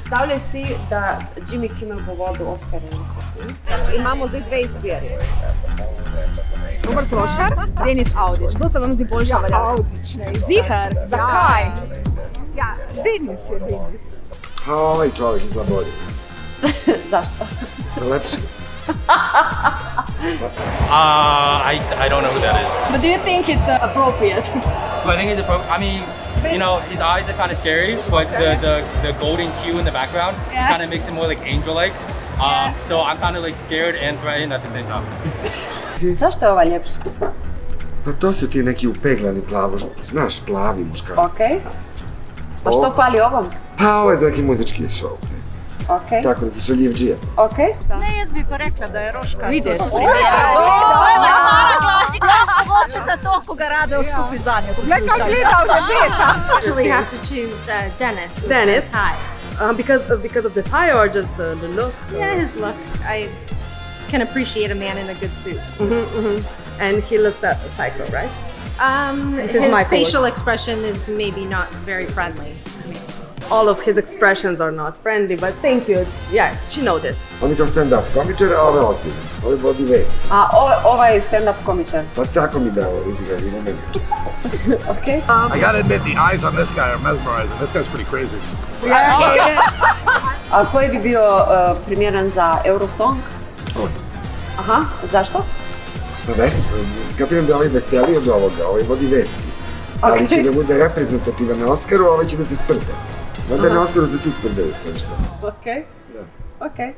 Predstavljaj si, da Jimmy Kimmel bo vodil Oskarje letos. Imamo zdaj dve izbiri. Robert Roškar, Denis Avdić. Kdo se vam zdi boljša varijanta? Avdić, ne. Ziher? Zakaj? Ja, Denis je Denis. Pa ovaj čovjek izgleda bolje. Zašto? Lepši. I don't know who that is. But do you think it's appropriate? But I think it's appropriate. I mean, you know, his eyes are kind of scary, but the golden hue in the background kind of makes him more like angel-like. So I'm kind of like scared and threatened at the same time. Zašto je ova ljepša? Pa to su ti neki upeglani znaš, plavi muškarci. Okej. A što fali ovom? Pa ovo je za neki muzički show. Okej. Tako neki šaljivđija. Okej. Ne, jaz bi pa rekla, da je Roškar. Vidiš? To je stara klasika. Mogoče zato, ko ga rade skupaj za njo poslušali. Actually, you have to choose Dennis. With Dennis? the tie. Because of the tie or just the look? Yeah, his look. I can appreciate a man in a good suit. And he looks psycho, right? His is my facial expression is maybe not very friendly to me. All of his expressions are not friendly, but thank you. Yeah, she knows this. On je kao stand-up komičar, a ovo je ozbiljno. Ovo vodi vest. A ova je stand-up komičar. Pa tako mi dao, vidi ga, vidi meni. Okej. I gotta admit, the eyes on this guy are mesmerizing. This guy's pretty crazy. A koji bi bio primjeren za Eurosong? On. Aha, zašto? Pa kapiram da ovaj veseli od ovoga, ovaj vodi vesti. Ali će da bude reprezentativan na Oskaru, a ovaj će da se sprde. Onda na Oskaru se svi sprdaju, sve što. Okej. Okej.